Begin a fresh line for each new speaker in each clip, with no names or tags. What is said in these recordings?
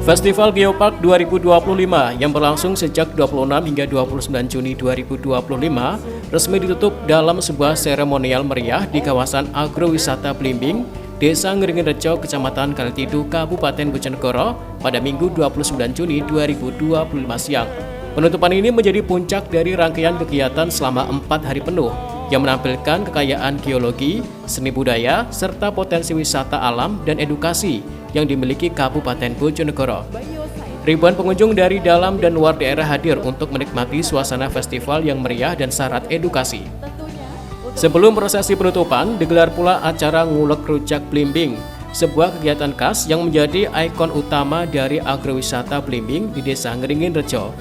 Festival Geopark 2025 yang berlangsung sejak 26 hingga 29 Juni 2025 resmi ditutup dalam sebuah seremonial meriah di kawasan agrowisata Blimbing, Desa Ngringin Rejo, Kecamatan Kalitidu, Kabupaten Bojonegoro pada Minggu 29 Juni 2025 siang. Penutupan ini menjadi puncak dari rangkaian kegiatan selama 4 hari penuh yang menampilkan kekayaan geologi, seni budaya, serta potensi wisata alam dan edukasi yang dimiliki Kabupaten Bojonegoro. Ribuan pengunjung dari dalam dan luar daerah hadir untuk menikmati suasana festival yang meriah dan syarat edukasi. Sebelum prosesi penutupan, digelar pula acara Ngulek Rujak Blimbing, sebuah kegiatan khas yang menjadi ikon utama dari agrowisata Blimbing di Desa Ngringin Rejo.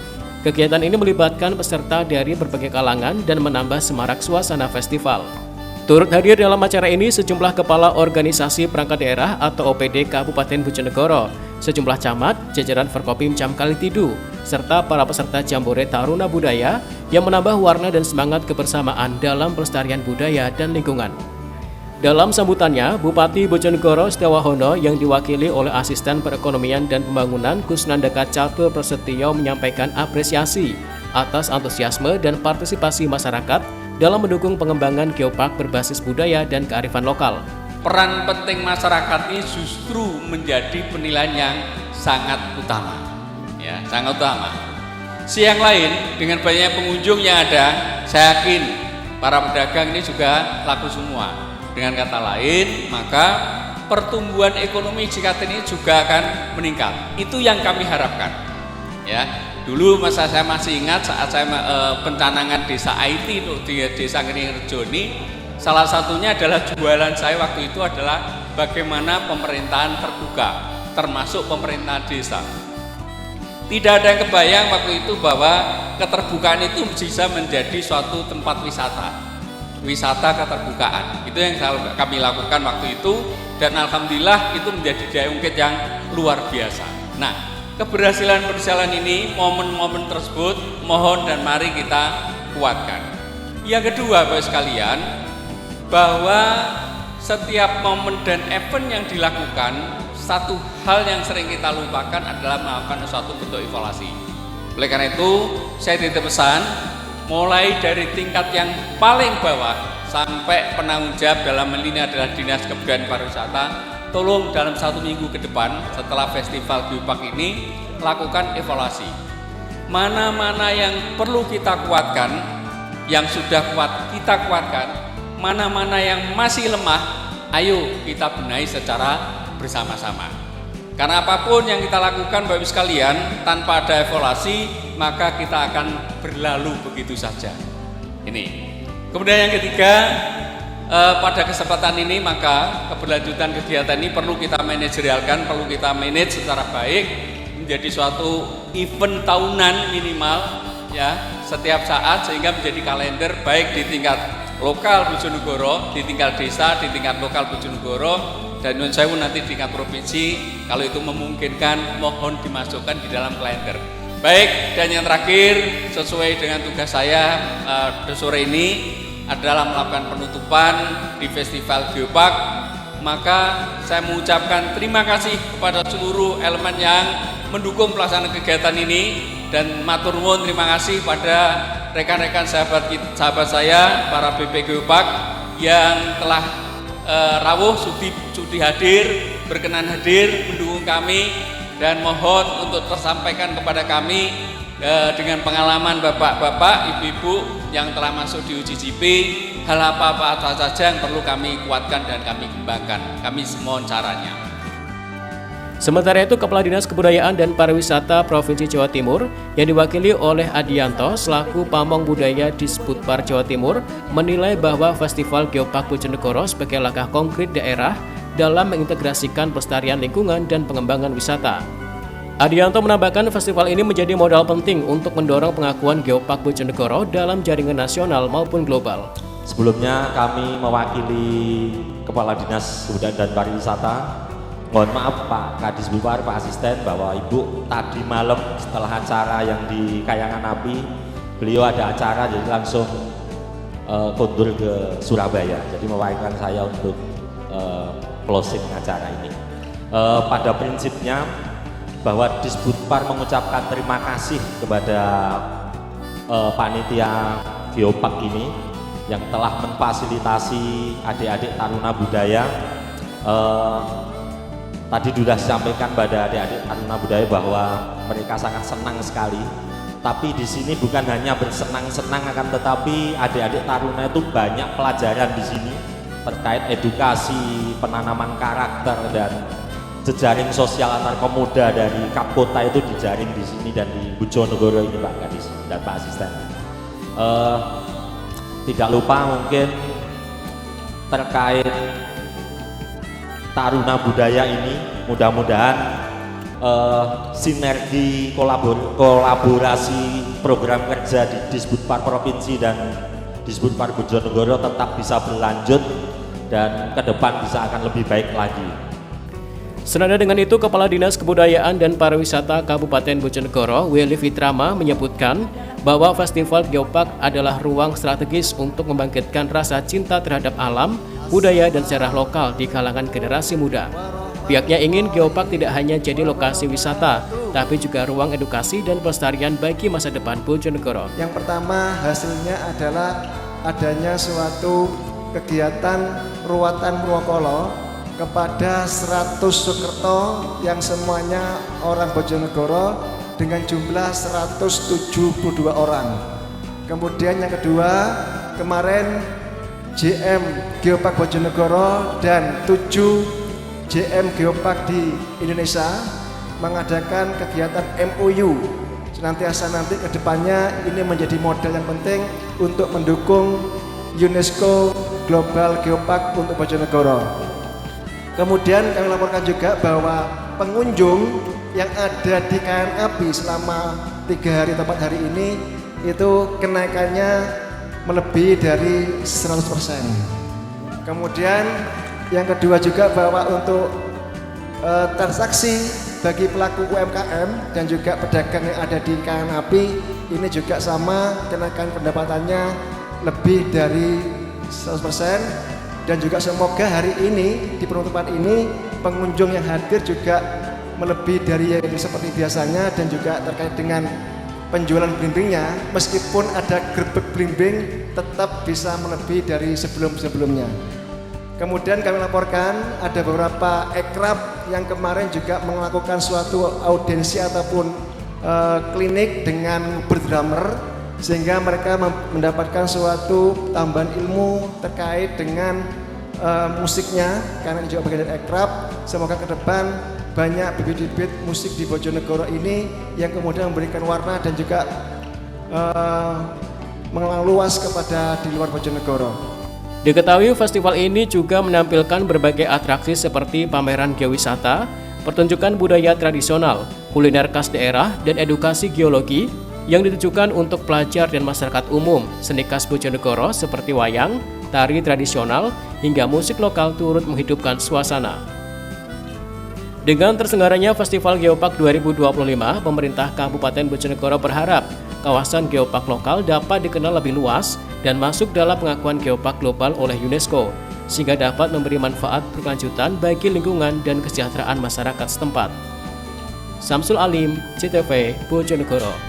Kegiatan ini melibatkan peserta dari berbagai kalangan dan menambah semarak suasana festival. Turut hadir dalam acara ini sejumlah kepala organisasi perangkat daerah atau OPD Kabupaten Bojonegoro, sejumlah camat, jajaran Forkopim Cam Kalitidu, serta para peserta Jambore Taruna Budaya yang menambah warna dan semangat kebersamaan dalam pelestarian budaya dan lingkungan. Dalam sambutannya, Bupati Bojonegoro Setiawahono yang diwakili oleh Asisten Perekonomian dan Pembangunan Kusnandaka Catur Prasetyo menyampaikan apresiasi atas antusiasme dan partisipasi masyarakat dalam mendukung pengembangan geopark berbasis budaya dan kearifan lokal.
Peran penting masyarakat ini justru menjadi penilaian yang sangat utama. Ya, sangat utama. Siang lain dengan banyaknya pengunjung yang ada, saya yakin para pedagang ini juga laku semua. Dengan kata lain, maka pertumbuhan ekonomi Jikaten ini juga akan meningkat. Itu yang kami harapkan. Ya, dulu saya masih ingat saat saya pencanangan desa IT di Desa Ngringin Rejo ini, salah satunya adalah jualan saya waktu itu adalah bagaimana pemerintahan terbuka, termasuk pemerintahan desa. Tidak ada yang kebayang waktu itu bahwa keterbukaan itu bisa menjadi suatu tempat wisata keterbukaan. Itu yang kami lakukan waktu itu, dan alhamdulillah itu menjadi daya ungkit yang luar biasa. Nah, keberhasilan ini, momen-momen tersebut mohon dan mari kita kuatkan. Yang kedua, Bapak sekalian, bahwa setiap momen dan event yang dilakukan, satu hal yang sering kita lupakan adalah melakukan suatu bentuk evaluasi. Oleh karena itu, saya titip pesan mulai dari tingkat yang paling bawah sampai penanggung jawab dalam hal ini adalah Dinas Kebudayaan Pariwisata, tolong dalam 1 minggu ke depan setelah festival Geopark ini lakukan evaluasi. Mana-mana yang perlu kita kuatkan, yang sudah kuat kita kuatkan, mana-mana yang masih lemah, ayo kita benahi secara bersama-sama. Karena apapun yang kita lakukan Bapak Ibu sekalian tanpa ada evaluasi, maka kita akan berlalu begitu saja. Ini. Kemudian yang ketiga, pada kesempatan ini maka keberlanjutan kegiatan ini perlu kita manajerialkan, perlu kita manage secara baik menjadi suatu event tahunan minimal ya setiap saat, sehingga menjadi kalender baik di tingkat lokal Bojonegoro, di tingkat desa, di tingkat lokal Bojonegoro, dan nyuwun sewu nanti di tingkat provinsi kalau itu memungkinkan mohon dimasukkan di dalam kalender. Baik, dan yang terakhir sesuai dengan tugas saya sore ini adalah melakukan penutupan di Festival Geopark, maka saya mengucapkan terima kasih kepada seluruh elemen yang mendukung pelaksanaan kegiatan ini, dan matur nuwun terima kasih pada rekan-rekan sahabat saya para BP Geopark yang telah rawuh sudi hadir, berkenan hadir mendukung kami, dan mohon untuk tersampaikan kepada kami dengan pengalaman bapak-bapak, ibu-ibu yang telah masuk di uji CP, hal apa saja yang perlu kami kuatkan dan kami kembangkan. Kami mohon caranya.
Sementara itu, Kepala Dinas Kebudayaan dan Pariwisata Provinsi Jawa Timur yang diwakili oleh Adianto selaku Pamong Budaya Disputpar Jawa Timur menilai bahwa Festival Geopark Bojonegoro sebagai langkah konkret daerah dalam mengintegrasikan pelestarian lingkungan dan pengembangan wisata. Adianto menambahkan festival ini menjadi modal penting untuk mendorong pengakuan Geopark Bojonegoro dalam jaringan nasional maupun global.
Sebelumnya kami mewakili Kepala Dinas Kebudayaan dan Pariwisata. Mohon maaf Pak Kadis Bupar, Pak Asisten, bahwa Ibu tadi malam setelah acara yang di Kayangan Api, beliau ada acara jadi langsung kondur ke Surabaya. Jadi mewakilkan saya untuk closing acara ini. Pada prinsipnya bahwa Disbudpar mengucapkan terima kasih kepada panitia Geopark ini yang telah memfasilitasi adik-adik Taruna Budaya. Tadi sudah disampaikan pada adik-adik Taruna Budaya bahwa mereka sangat senang sekali. Tapi di sini bukan hanya bersenang-senang, akan tetapi adik-adik Taruna itu banyak pelajaran di sini terkait edukasi, penanaman karakter, dan jejaring sosial antar pemuda dari Kapkota itu dijaring di sini dan di Bojonegoro ini Pak Kadis dan Pak Asisten. Tidak lupa mungkin terkait Taruna Budaya ini, mudah-mudahan sinergi kolaborasi program kerja di Disbudpar Provinsi dan Disbudpar Bojonegoro tetap bisa berlanjut dan ke depan bisa akan lebih baik lagi.
Senada dengan itu, Kepala Dinas Kebudayaan dan Pariwisata Kabupaten Bojonegoro, Willy Fitrama, menyebutkan bahwa Festival Geopark adalah ruang strategis untuk membangkitkan rasa cinta terhadap alam, budaya, dan sejarah lokal di kalangan generasi muda. Pihaknya ingin Geopark tidak hanya jadi lokasi wisata, tapi juga ruang edukasi dan pelestarian bagi masa depan Bojonegoro.
Yang pertama, hasilnya adalah adanya suatu kegiatan ruatan Purwokolo kepada 100 Sukerto yang semuanya orang Bojonegoro dengan jumlah 172 orang. Kemudian yang kedua, kemarin JM Geopark Bojonegoro dan 7 JM Geopark di Indonesia mengadakan kegiatan MOU. Senantiasa nanti ke depannya ini menjadi modal yang penting untuk mendukung UNESCO Global Geopark untuk Bojonegoro. Kemudian kami laporkan juga bahwa pengunjung yang ada di Kayan Api selama 3 hari atau 4 hari ini itu kenaikannya melebihi dari 100%. Kemudian yang kedua juga bahwa untuk transaksi bagi pelaku UMKM dan juga pedagang yang ada di Kayan Api ini juga sama, kenaikan pendapatannya lebih dari 100%. Dan juga semoga hari ini di penutupan ini pengunjung yang hadir juga melebihi dari yang seperti biasanya, dan juga terkait dengan penjualan blimbingnya, meskipun ada gerbek blimbing tetap bisa melebihi dari sebelum-sebelumnya. Kemudian kami laporkan ada beberapa ekrab yang kemarin juga melakukan suatu audiensi ataupun klinik dengan berdrummer, sehingga mereka mendapatkan suatu tambahan ilmu terkait dengan musiknya, karena ini juga bagian dari ekrab. Semoga ke depan banyak bibit-bibit musik di Bojonegoro ini yang kemudian memberikan warna dan juga meluas kepada di luar Bojonegoro.
Diketahui festival ini juga menampilkan berbagai atraksi seperti pameran geowisata, pertunjukan budaya tradisional, kuliner khas daerah, dan edukasi geologi yang ditujukan untuk pelajar dan masyarakat umum. Seni khas Bojonegoro seperti wayang, tari tradisional, hingga musik lokal turut menghidupkan suasana. Dengan terselenggaranya Festival Geopark 2025, pemerintah Kabupaten Bojonegoro berharap kawasan geopark lokal dapat dikenal lebih luas dan masuk dalam pengakuan geopark global oleh UNESCO, sehingga dapat memberi manfaat berkelanjutan bagi lingkungan dan kesejahteraan masyarakat setempat. Samsul Alim, CTV, Bojonegoro.